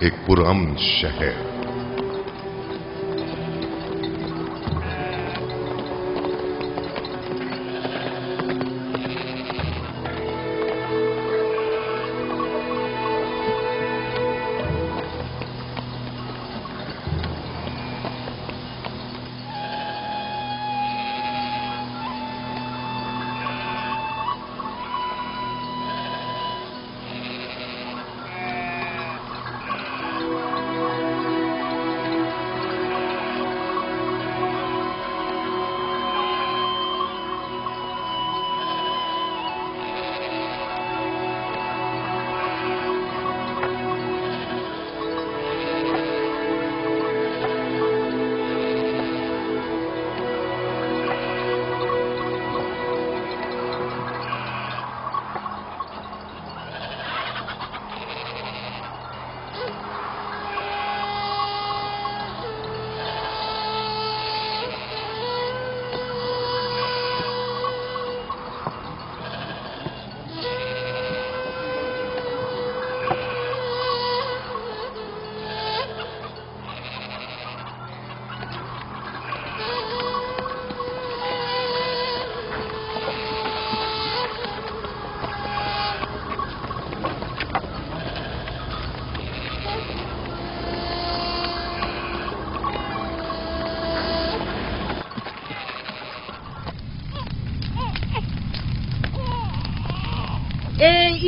ایک پرامن شہر.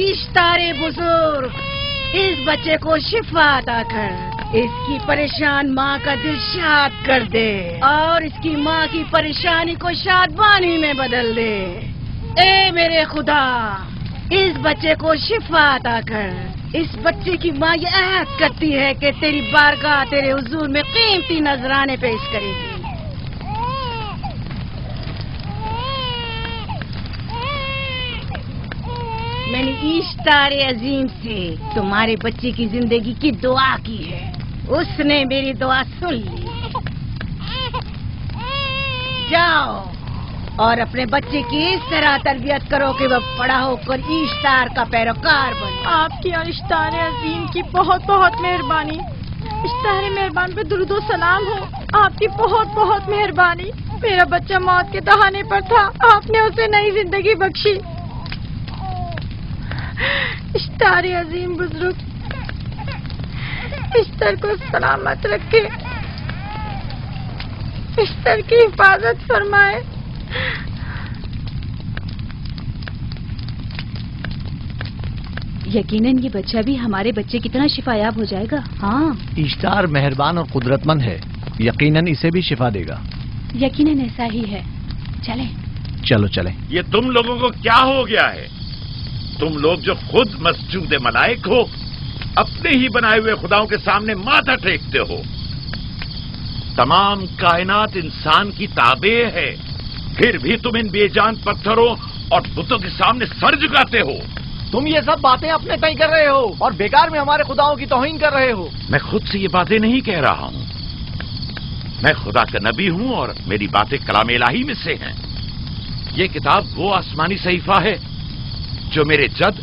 اشتار بزرگ، اس بچے کو شفا عطا کر، اس کی پریشان ماں کا دل شاد کر دے اور اس کی ماں کی پریشانی کو شادمانی میں بدل دے. اے میرے خدا، اس بچے کو شفا عطا کر. اس بچے کی ماں یہ عہد کرتی ہے کہ تیری بارگاہ تیرے حضور میں قیمتی نذرانے پیش کرے گی. میں نے اشتار عظیم سے تمہارے بچے کی زندگی کی دعا کی ہے، اس نے میری دعا سن لی. جاؤ اور اپنے بچے کی اس طرح تربیت کرو کہ وہ بڑا ہو کر اشتار کا پیروکار بنے. آپ کی اور اشتار عظیم کی بہت بہت مہربانی. اشتار مہربان پہ درود و سلام ہو. آپ کی بہت بہت مہربانی. میرا بچہ موت کے دہانے پر تھا، آپ نے اسے نئی زندگی بخشی. اشتار عظیم بزرگ اشتر کو سلامت رکھے، اشتر کی حفاظت فرمائے. یقیناً یہ بچہ بھی ہمارے بچے کی طرح شفا یاب ہو جائے گا. ہاں، اشتار مہربان اور قدرت مند ہے، یقیناً اسے بھی شفا دے گا. یقیناً ایسا ہی ہے. چلیں. چلو چلیں. یہ تم لوگوں کو کیا ہو گیا ہے؟ تم لوگ جو خود مسجود ملائک ہو، اپنے ہی بنائے ہوئے خداؤں کے سامنے ماتھا ٹیکتے ہو. تمام کائنات انسان کی تابع ہے، پھر بھی تم ان بے جان پتھروں اور بتوں کے سامنے سر جھکاتے ہو. تم یہ سب باتیں اپنے تئیں کر رہے ہو اور بیکار میں ہمارے خداؤں کی توہین کر رہے ہو. میں خود سے یہ باتیں نہیں کہہ رہا ہوں، میں خدا کا نبی ہوں اور میری باتیں کلام الہی میں سے ہیں. یہ کتاب وہ آسمانی صحیفہ ہے جو میرے جد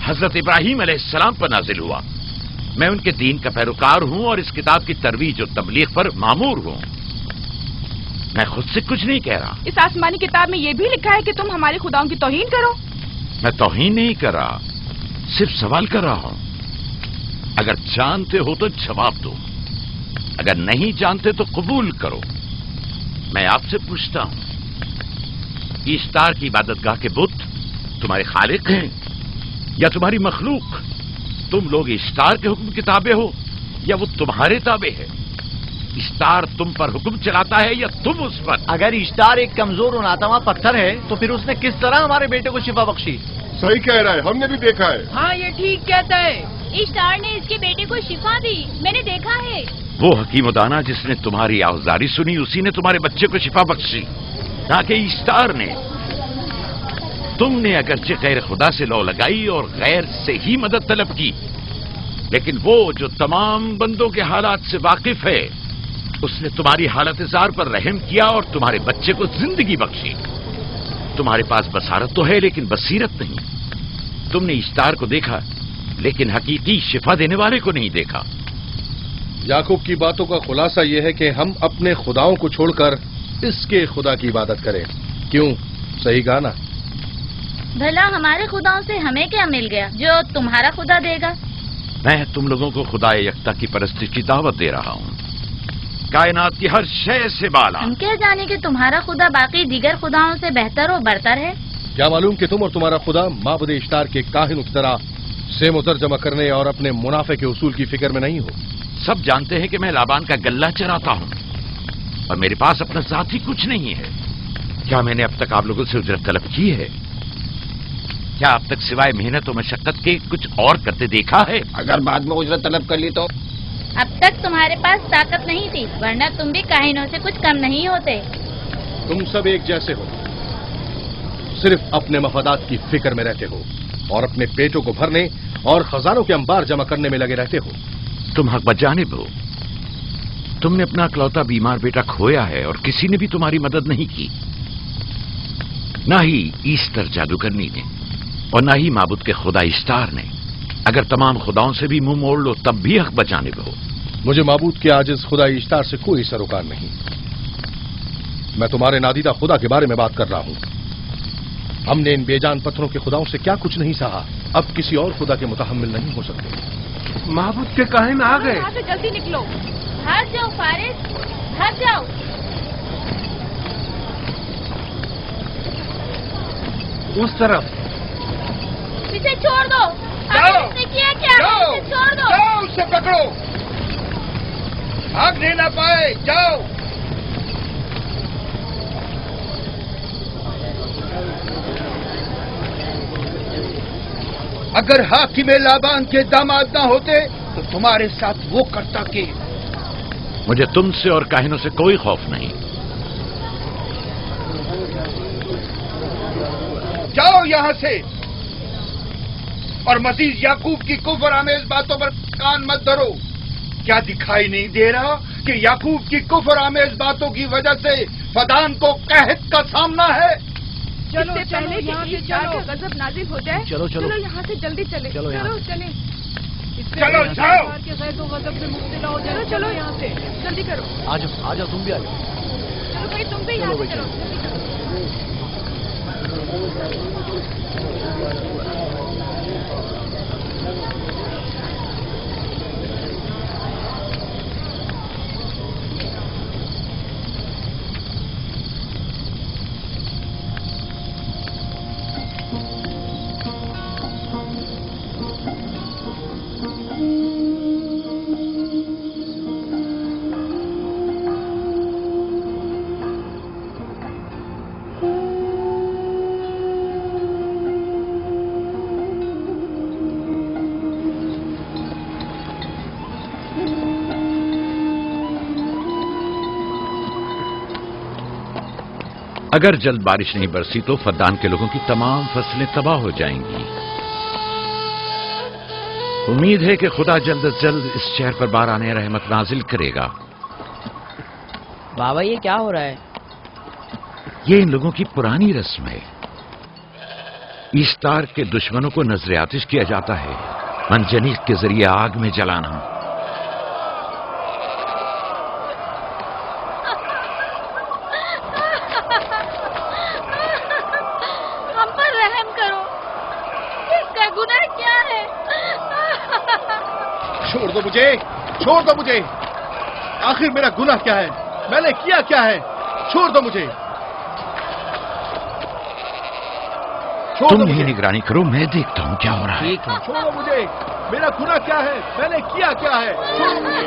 حضرت ابراہیم علیہ السلام پر نازل ہوا. میں ان کے دین کا پیروکار ہوں اور اس کتاب کی ترویج و تبلیغ پر مامور ہوں. میں خود سے کچھ نہیں کہہ رہا. اس آسمانی کتاب میں یہ بھی لکھا ہے کہ تم ہمارے خداؤں کی توہین کرو. میں توہین نہیں کر رہا، صرف سوال کر رہا ہوں. اگر جانتے ہو تو جواب دو، اگر نہیں جانتے تو قبول کرو. میں آپ سے پوچھتا ہوں، اشتار کی عبادت گاہ کے بت تمہارے خالق ہیں یا تمہاری مخلوق؟ تم لوگ اشتار کے حکم کے تابع ہو یا وہ تمہارے تابع ہے؟ اشتار تم پر حکم چلاتا ہے یا تم اس پر؟ اگر اشتار ایک کمزور اور ناتواں پتھر ہے تو پھر اس نے کس طرح ہمارے بیٹے کو شفا بخشی؟ صحیح کہہ رہا ہے، ہم نے بھی دیکھا ہے. ہاں یہ ٹھیک کہتا ہے. اشتار نے اس کے بیٹے کو شفا دی، میں نے دیکھا ہے. وہ حکیم و دانا جس نے تمہاری آوازاری سنی اسی نے تمہارے بچے کو شفا بخشی، نہ کہ اشتار نے. تم نے اگرچہ غیر خدا سے لو لگائی اور غیر سے ہی مدد طلب کی، لیکن وہ جو تمام بندوں کے حالات سے واقف ہے اس نے تمہاری حالت زار پر رحم کیا اور تمہارے بچے کو زندگی بخشی. تمہارے پاس بصارت تو ہے لیکن بصیرت نہیں. تم نے اشتار کو دیکھا لیکن حقیقی شفا دینے والے کو نہیں دیکھا۔ یعقوب کی باتوں کا خلاصہ یہ ہے کہ ہم اپنے خداؤں کو چھوڑ کر اس کے خدا کی عبادت کریں۔ کیوں؟ صحیح کہا نا؟ بھلا ہمارے خداؤں سے ہمیں کیا مل گیا جو تمہارا خدا دے گا؟ میں تم لوگوں کو خدا یکتا کی پرستی کی دعوت دے رہا ہوں، کائنات کی ہر شے سے بالا۔ ہم کیا جانے کہ تمہارا خدا باقی دیگر خداؤں سے بہتر و برتر ہے؟ کیا معلوم کہ تم اور تمہارا خدا معبود اشتار کے کاہنوں کی طرح سیم و زر جمع کرنے اور اپنے منافع کے اصول کی فکر میں نہیں ہو؟ سب جانتے ہیں کہ میں لابان کا غلہ چراتا ہوں اور میرے پاس اپنا ذاتی کچھ نہیں ہے۔ کیا میں نے اب تک آپ لوگوں سے اجرت طلب کی ہے؟ کیا اب تک سوائے محنت و مشقت کے کچھ اور کرتے دیکھا ہے؟ اگر بعد میں اجرت طلب کر لی تو؟ اب تک تمہارے پاس طاقت نہیں تھی، ورنہ تم بھی کاہنوں سے کچھ کم نہیں ہوتے۔ تم سب ایک جیسے ہو، صرف اپنے مفادات کی فکر میں رہتے ہو اور اپنے پیٹوں کو بھرنے اور خزانوں کے انبار جمع کرنے میں لگے رہتے ہو۔ تم حق بجانب ہو۔ تم نے اپنا اکلوتا بیمار بیٹا کھویا ہے اور کسی نے بھی تمہاری مدد نہیں کی، نہ ہی ایسٹر جادوگرنی نے اور نہ ہی معبود کے خدا اشتار نے۔ اگر تمام خداؤں سے بھی منہ موڑ لو تب بھی حق بجانب ہو۔ مجھے معبود کے عاجز خدا اشتار سے کوئی سروکار نہیں۔ میں تمہارے نادیدہ خدا کے بارے میں بات کر رہا ہوں۔ ہم نے ان بے جان پتھروں کے خداؤں سے کیا کچھ نہیں سہا، اب کسی اور خدا کے متحمل نہیں ہو سکتے۔ معبود کے کاہن آ گئے۔ یہاں سے جلدی نکلو۔ بھاگ جاؤ فارس، بھاگ جاؤ۔ اس طرف اسے چھوڑ دو۔ آپ نے اس نے کیا کیا؟ اسے چھوڑ دو۔ جاؤ، اسے پکڑو، بھاگنے نہ پائے، جاؤ۔ اگر حاکم لابان کے داماد نہ ہوتے تو تمہارے ساتھ وہ کرتا کہ۔ مجھے تم سے اور کاہنوں سے کوئی خوف نہیں۔ جاؤ یہاں سے، اور مزید یعقوب کی کفر آمیز باتوں پر کان مت دھرو۔ کیا دکھائی نہیں دے رہا کہ یعقوب کی کفر آمیز باتوں کی وجہ سے فدان کو قحط کا سامنا ہے؟ چلو پہلے یہاں سے چلو، غضب نازل ہو جائے۔ چلو یہاں سے جلدی چلے۔ چلو یہاں سے۔ چلیں۔ چلو جاؤ۔ غضب سے مبتلا ہو جائے۔ چلو یہاں سے جلدی کرو۔ آ جاؤ تم بھی آ جاؤ۔ چلو بھائی تم بھی یہاں سے چلو۔ اگر جلد بارش نہیں برسی تو فدان کے لوگوں کی تمام فصلیں تباہ ہو جائیں گی۔ امید ہے کہ خدا جلد از جلد اس شہر پر باران رحمت نازل کرے گا۔ بابا یہ کیا ہو رہا ہے؟ یہ ان لوگوں کی پرانی رسم ہے۔ ایسٹار کے دشمنوں کو نذر آتش کیا جاتا ہے، منجنیق کے ذریعے آگ میں جلانا۔ چھوڑ دو مجھے، آخر میرا گناہ کیا ہے؟ میں نے کیا کیا ہے؟ چھوڑ دو مجھے۔ تم ہی نگرانی کرو، میں دیکھتا ہوں کیا ہو رہا ہے۔ چھوڑو مجھے، میرا گناہ کیا ہے؟ میں نے کیا کیا ہے؟ چھوڑو مجھے۔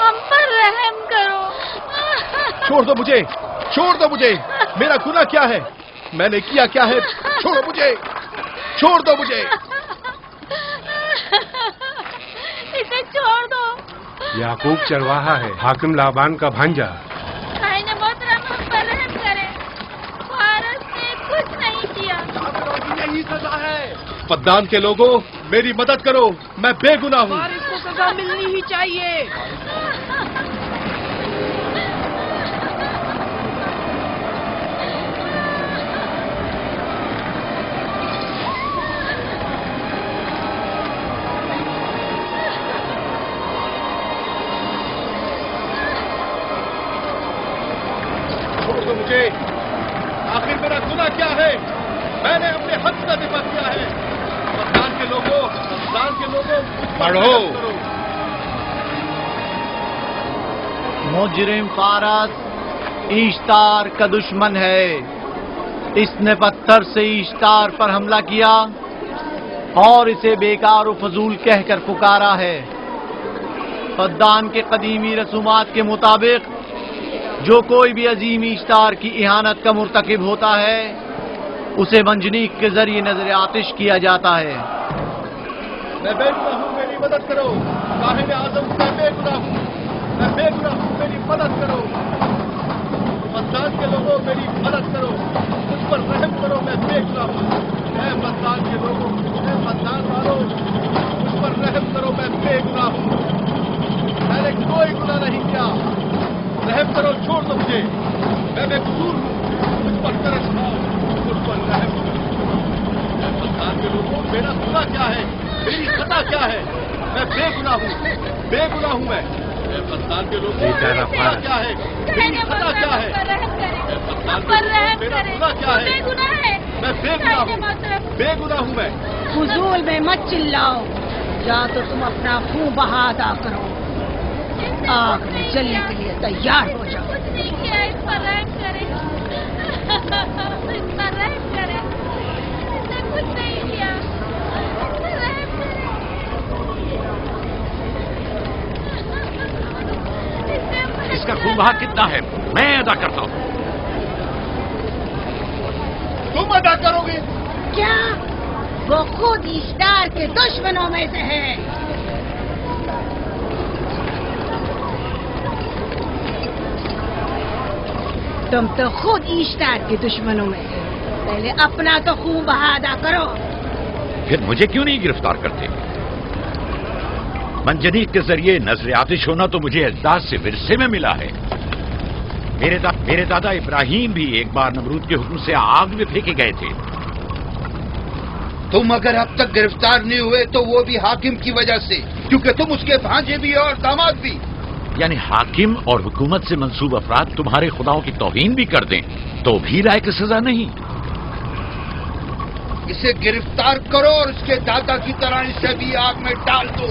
ہم پر رحم کرو۔ چھوڑ دو مجھے، چھوڑ دو مجھے، میرا گناہ کیا ہے؟ میں نے کیا کیا ہے؟ چھوڑو مجھے، چھوڑ دو مجھے۔ اسے چھوڑ دو۔ یعقوب چرواہا ہے، حاکم لابان کا بھانجا۔ بھائی محترم ہم پر رحم کرے، فارس نے کچھ نہیں کیا۔ یہی سزا ہے۔ فدان کے لوگوں میری مدد کرو، میں بے گناہ ہوں۔ فارس کو سزا ملنی ہی چاہیے۔ کیا ہے؟ میں نے اپنے حق کا دفاع کیا ہے. افغانستان کے لوگوں پڑھو. مجرم فارس ایشتار کا دشمن ہے. اس نے پتھر سے ایشتار پر حملہ کیا اور اسے بیکار و فضول کہہ کر پکارا ہے. فدان کے قدیمی رسومات کے مطابق جو کوئی بھی عظیم ایشتار کی اہانت کا مرتکب ہوتا ہے اسے منجنیق کے ذریعے نظر آتش کیا جاتا ہے. میں بے گناہ ہوں، میری مدد کرو. صاحب اعظم میں بے گناہ ہوں، میں بے گناہ ہوں، میری مدد کرو. افغانستان کے لوگوں میری مدد کرو، مجھ پر رحم کرو، میں بے گناہ ہوں. اے افغانستان کے لوگوں، اے افغانستان والوں، مجھ پر رحم کرو، میں بے گناہ ہوں. میں نے کوئی گناہ نہیں کیا. رحم کرو، چھوڑ دو مجھے. میں بے قصور ہوں، مجھ پر ترس کھاؤ، مجھ پر رحم کرو. اے افغانستان کے لوگوں، میرا گناہ کیا ہے؟ میری خطا کیا ہے؟ میں بے گناہ ہوں، بے گناہ ہوں. میں افغانستان کے لوگوں میرا گناہ کیا ہے؟ میری خطا کیا ہے؟ افغانستان کے لوگوں میرا گناہ کیا ہے؟ میں بے گناہ ہوں، بے گناہ ہوں. میں فضول میں مت چلاؤ، یا تو تم اپنا خون بہا ادا کرو. آگ میں جلنے کے لیے تیار ہو جاؤ. کچھ نہیں کیا، اس پر رحم کرے، اس پر رحم کرے. اس نے کچھ نہیں کیا، اس پر رحم کرے. اس کا خون بہا کتنا ہے میں ادا کرتا ہوں. تم ادا کرو گے؟ کیا وہ خود ایشتار کے دشمنوں میں سے ہے؟ تم تو خود ایشتار کے دشمنوں میں سے. پہلے اپنا تو خون بہا ادا کرو. پھر مجھے کیوں نہیں گرفتار کرتے؟ منجنیق کے ذریعے نظر آتش ہونا تو مجھے اجداد سے ورثے میں ملا ہے. میرے دادا ابراہیم بھی ایک بار نمرود کے حکم سے آگ میں پھینکے گئے تھے. تم اگر اب تک گرفتار نہیں ہوئے تو وہ بھی حاکم کی وجہ سے، کیونکہ تم اس کے بھانجے بھی اور داماد بھی. یعنی حاکم اور حکومت سے منسوب افراد تمہارے خداؤں کی توہین بھی کر دیں تو بھی لائق سزا نہیں؟ اسے گرفتار کرو اور اس کے دادا کی طرح اسے بھی آگ میں ڈال دو.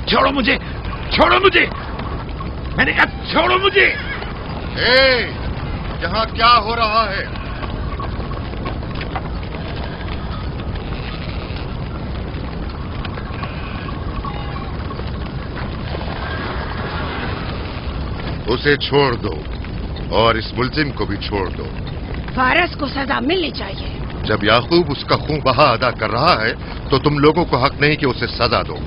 چھوڑو مجھے، چھوڑو مجھے. میں نے کہا چھوڑو مجھے. یہاں کیا ہو رہا ہے؟ اسے چھوڑ دو اور اس ملزم کو بھی چھوڑ دو. فارس کو سزا ملنی چاہیے. جب یعقوب اس کا خون بہا ادا کر رہا ہے تو تم لوگوں کو حق نہیں کہ اسے سزا دو.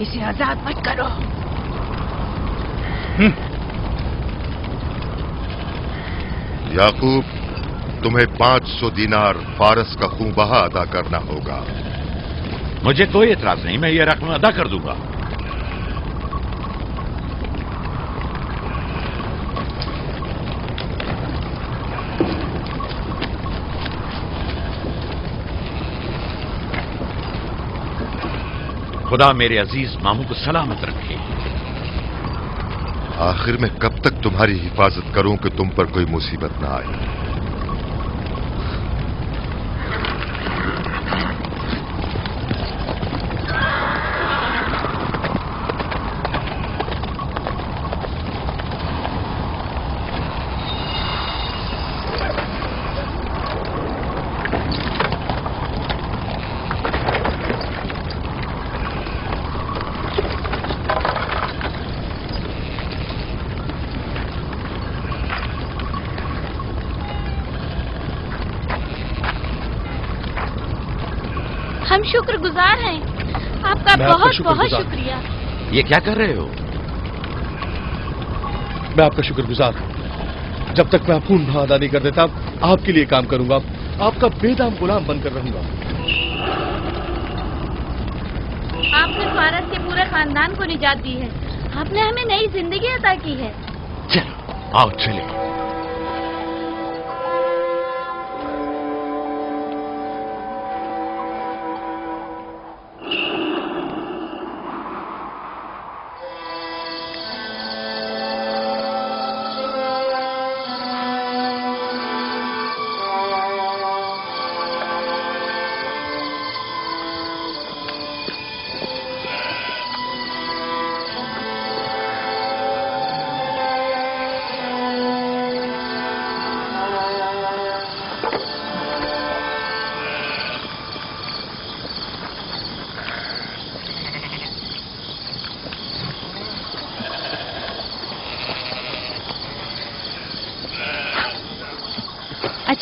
اسے آزاد مت کرو. یعقوب، تمہیں 500 دینار فارس کا خون بہا ادا کرنا ہوگا. مجھے کوئی اعتراض نہیں، میں یہ رقم ادا کر دوں گا. خدا میرے عزیز ماموں کو سلامت رکھے. آخر میں کب تک تمہاری حفاظت کروں کہ تم پر کوئی مصیبت نہ آئے؟ ہم شکر گزار ہیں، آپ کا بہت بہت شکریہ. یہ کیا کر رہے ہو؟ میں آپ کا شکر گزار ہوں. جب تک میں خون بہا ادا نہیں کر دیتا آپ کے لیے کام کروں گا. آپ کا بے دام غلام بن کر رہوں گا. آپ نے فارس کے پورے خاندان کو نجات دی ہے. آپ نے ہمیں نئی زندگی عطا کی ہے. چلو آؤ چلے.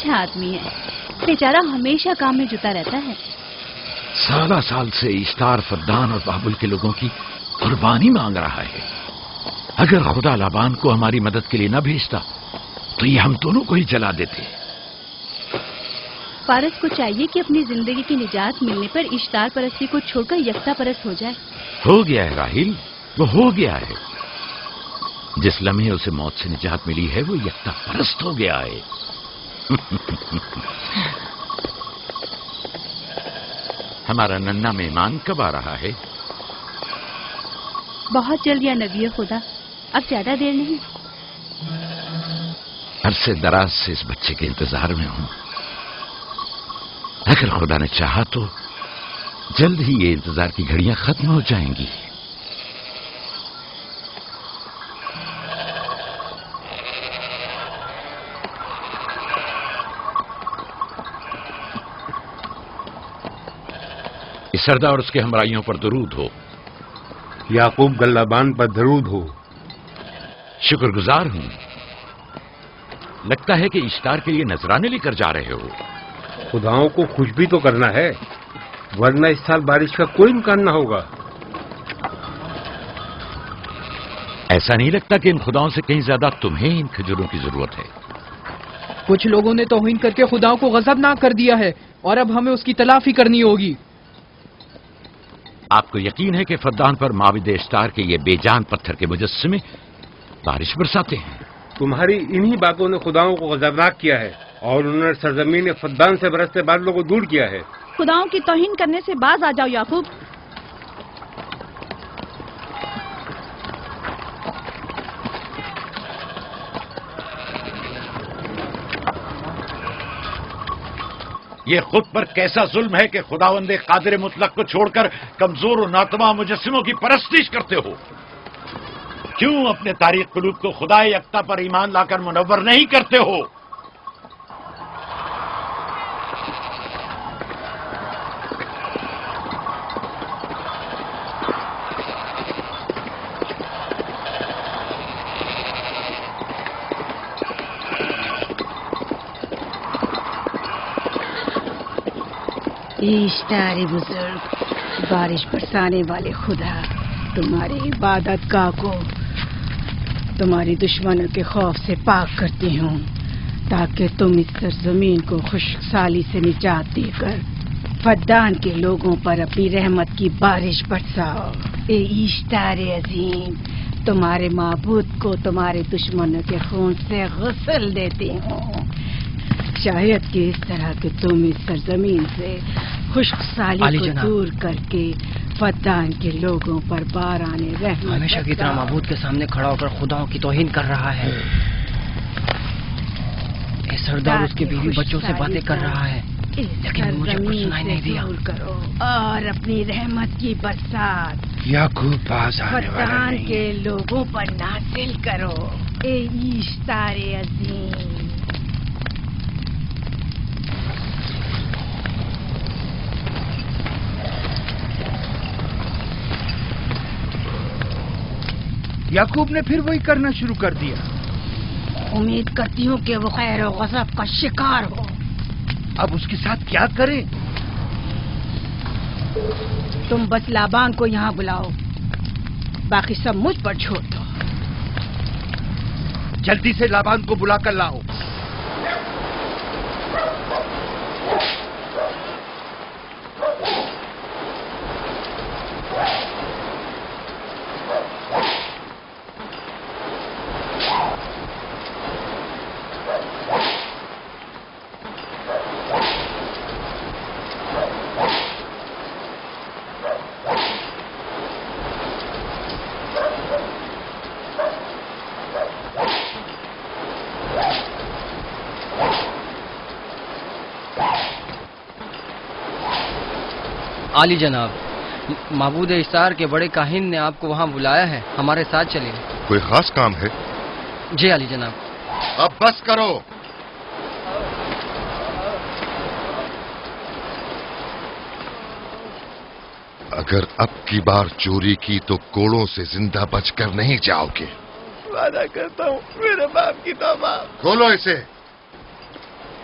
اچھا آدمی ہے، بیچارہ ہمیشہ کام میں جتا رہتا ہے۔ سالہ سال سے اشتار فدان اور بابل کے لوگوں کی قربانی مانگ رہا ہے۔ اگر خدا لابان کو ہماری مدد کے لیے نہ بھیجتا تو یہ ہم دونوں کو ہی جلا دیتے۔ پارس کو چاہیے کہ اپنی زندگی کی نجات ملنے پر اشتار پرستی کو چھوڑ کر یکتا پرست ہو جائے۔ ہو گیا ہے راہیل، وہ ہو گیا ہے۔ جس لمحے اسے موت سے نجات ملی ہے وہ یکتا پرست ہو گیا ہے۔ ہمارا ننھا مہمان کب آ رہا ہے؟ بہت جلد یا نبی خدا، اب زیادہ دیر نہیں۔ عرصے دراز سے اس بچے کے انتظار میں ہوں۔ اگر خدا نے چاہا تو جلد ہی یہ انتظار کی گھڑیاں ختم ہو جائیں گی۔ اس سردار اور اس کے ہمراہیوں پر درود ہو۔ یعقوب گلابان پر درود ہو۔ شکر گزار ہوں۔ لگتا ہے کہ اشتار کے لیے نذرانے لے کر جا رہے ہو۔ خداؤں کو خوش بھی تو کرنا ہے، ورنہ اس سال بارش کا کوئی امکان نہ ہوگا۔ ایسا نہیں لگتا کہ ان خداؤں سے کہیں زیادہ تمہیں ان کھجوروں کی ضرورت ہے؟ کچھ لوگوں نے توہین کر کے خداؤں کو غضبناک کر دیا ہے اور اب ہمیں اس کی تلافی کرنی ہوگی۔ آپ کو یقین ہے کہ فدان پر معبد اشتار کے یہ بے جان پتھر کے مجسمے بارش برساتے ہیں؟ تمہاری انہی باتوں نے خداؤں کو غضبناک کیا ہے اور انہوں نے سرزمین فدان سے برستے بادلوں کو دور کیا ہے۔ خداؤں کی توہین کرنے سے باز آ جاؤ یعقوب۔ یہ خود پر کیسا ظلم ہے کہ خداوند قادر مطلق کو چھوڑ کر کمزور و ناتواں مجسموں کی پرستش کرتے ہو؟ کیوں اپنے تاریخ قلوب کو خدا یکتا پر ایمان لا کر منور نہیں کرتے ہو؟ اشتار بزرگ، بارش برسانے والے خدا، تمہاری عبادت گاہ کو تمہاری دشمنوں کے خوف سے پاک کرتی ہوں تاکہ تم اس سرزمین کو خشک سالی سے نجات دے کر فدان کے لوگوں پر اپنی رحمت کی بارش برساؤ۔ اے اشتار عظیم، تمہارے معبود کو تمہارے دشمنوں کے خون سے غسل دیتی ہوں، شاید کہ اس طرح کہ تم اس سرزمین سے خشک سالی کو دور کر کے فدان کے لوگوں پر باران رحمت ہمیشہ کی طرح معبود کے سامنے کھڑا ہو کر خداؤں کی توہین کر رہا ہے۔ اے سردار اس کے بیوی بچوں سے باتیں کر رہا ہے لیکن مجھے کچھ سنائی نہیں دیا۔ کرو اور اپنی رحمت کی برسات یعقوب پاس آنے والا فدان نہیں۔ کے لوگوں پر نازل کرو۔ اے اشتار عظیم، یعقوب نے پھر وہی کرنا شروع کر دیا۔ امید کرتی ہوں کہ وہ خیر و غضب کا شکار ہو۔ اب اس کے ساتھ کیا کریں؟ تم بس لابان کو یہاں بلاؤ، باقی سب مجھ پر چھوڑ دو۔ جلدی سے لابان کو بلا کر لاؤ۔ عالی جناب، معبود اشتار کے بڑے کاہن نے آپ کو وہاں بلایا ہے، ہمارے ساتھ چلیں۔ کوئی خاص کام ہے؟ جی عالی جناب۔ اب بس کرو۔ اگر اب کی بار چوری کی تو کوڑوں سے زندہ بچ کر نہیں جاؤ گے۔ وعدہ کرتا ہوں میرے باپ کی توبہ۔ کھولو اسے۔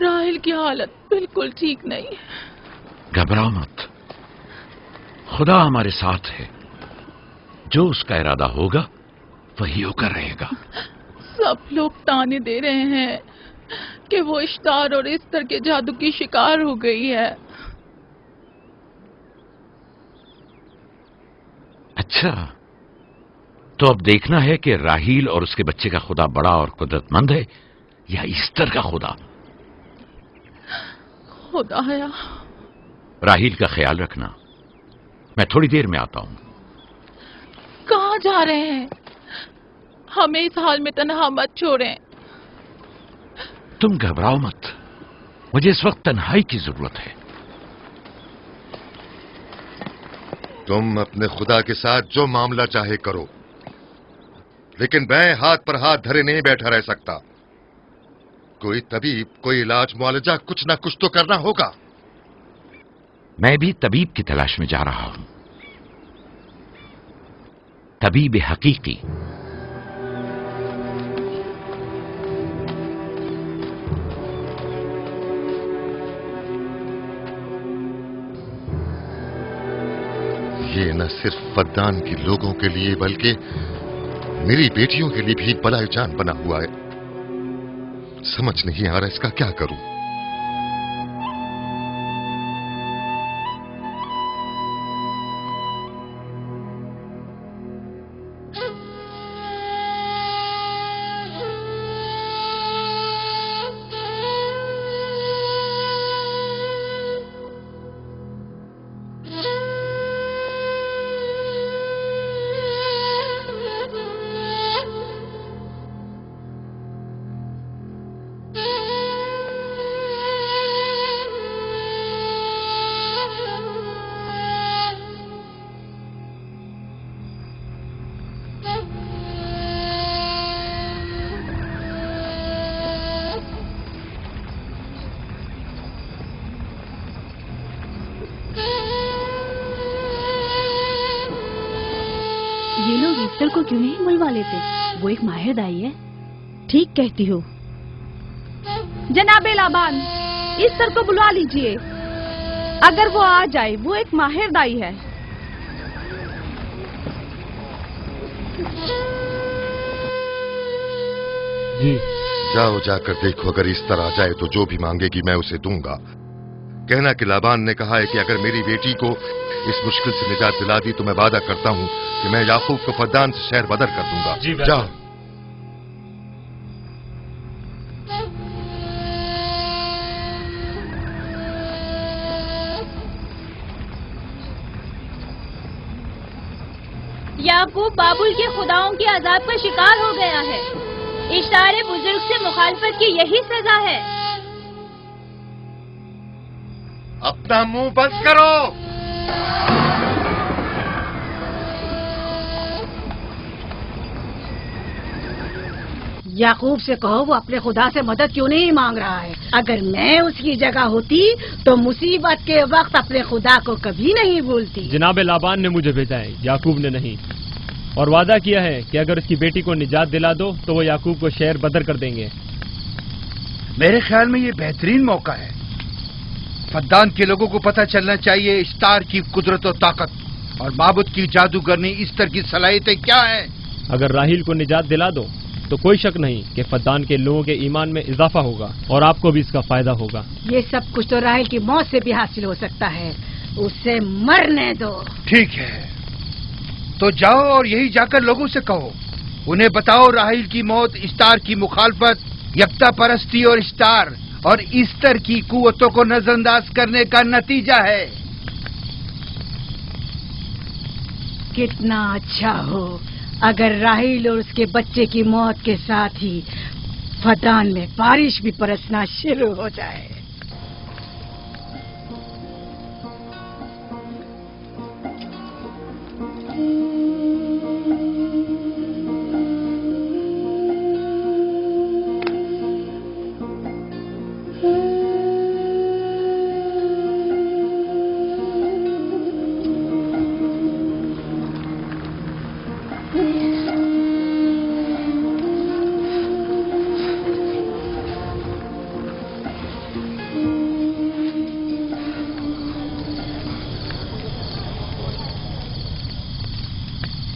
راحل کی حالت بالکل ٹھیک نہیں ہے۔ گھبراؤ مت، خدا ہمارے ساتھ ہے، جو اس کا ارادہ ہوگا وہی ہو کر رہے گا۔ سب لوگ تانے دے رہے ہیں کہ وہ اشتار اور استر کے جادو کی شکار ہو گئی ہے۔ اچھا، تو اب دیکھنا ہے کہ راحیل اور اس کے بچے کا خدا بڑا اور قدرت مند ہے یا ایسٹر کا خدا۔ خدایا، راحیل کا خیال رکھنا، میں تھوڑی دیر میں آتا ہوں۔ کہاں جا رہے ہیں؟ ہمیں اس حال میں تنہا مت چھوڑیں۔ تم گھبراؤ مت، مجھے اس وقت تنہائی کی ضرورت ہے۔ تم اپنے خدا کے ساتھ جو معاملہ چاہے کرو، لیکن میں ہاتھ پر ہاتھ دھرے نہیں بیٹھا رہ سکتا۔ کوئی طبیب، کوئی علاج، معالجہ، کچھ نہ کچھ تو کرنا ہوگا۔ میں بھی طبیب کی تلاش میں جا رہا ہوں، طبیب حقیقی۔ یہ نہ صرف فدان کے لوگوں کے لیے بلکہ میری بیٹیوں کے لیے بھی بلائے جان بنا ہوا ہے۔ سمجھ نہیں آ رہا اس کا کیا کروں۔ یہ لوگ ایسٹر کو کیوں نہیں بلوا لیتے؟ وہ ایک ماہر دائی ہے۔ ٹھیک کہتی ہو جناب لابان، ایسٹر کو بلوا لیجئے۔ اگر وہ آ جائے، وہ ایک ماہر دائی ہے۔ جی جاؤ، جا کر دیکھو، اگر اس طرح آ جائے تو جو بھی مانگے گی میں اسے دوں گا۔ کہنا کہ لابان نے کہا ہے کہ اگر میری بیٹی کو اس مشکل سے نجات دلا دی تو میں وعدہ کرتا ہوں کہ میں یعقوب کو فدان سے شہر بدر کر دوں گا۔ جاؤ۔ یعقوب بابل کے خداؤں کے عذاب کا شکار ہو گیا ہے۔ اشارے بزرگ سے مخالفت کی یہی سزا ہے۔ اپنا منہ بند کرو۔ یعقوب سے کہو وہ اپنے خدا سے مدد کیوں نہیں مانگ رہا ہے۔ اگر میں اس کی جگہ ہوتی تو مصیبت کے وقت اپنے خدا کو کبھی نہیں بھولتی۔ جناب لابان نے مجھے بھیجا ہے، یعقوب نے نہیں، اور وعدہ کیا ہے کہ اگر اس کی بیٹی کو نجات دلا دو تو وہ یعقوب کو شہر بدر کر دیں گے۔ میرے خیال میں یہ بہترین موقع ہے۔ فدان کے لوگوں کو پتہ چلنا چاہیے اشتار کی قدرت و طاقت اور معبود کی جادوگرنی ایسٹر کی صلاحیتیں کیا ہیں۔ اگر راحیل کو نجات دلا دو تو کوئی شک نہیں کہ فدان کے لوگوں کے ایمان میں اضافہ ہوگا اور آپ کو بھی اس کا فائدہ ہوگا۔ یہ سب کچھ تو راحیل کی موت سے بھی حاصل ہو سکتا ہے، اسے مرنے دو۔ ٹھیک ہے، تو جاؤ اور یہی جا کر لوگوں سے کہو، انہیں بتاؤ راحیل کی موت اشتار کی مخالفت، یکتا پرستی اور اشتار اور ایسٹر کی قوتوں کو نظر انداز کرنے کا نتیجہ ہے۔ کتنا اچھا ہو اگر راحیل اور اس کے بچے کی موت کے ساتھ ہی فدان میں بارش بھی برسنا شروع ہو جائے۔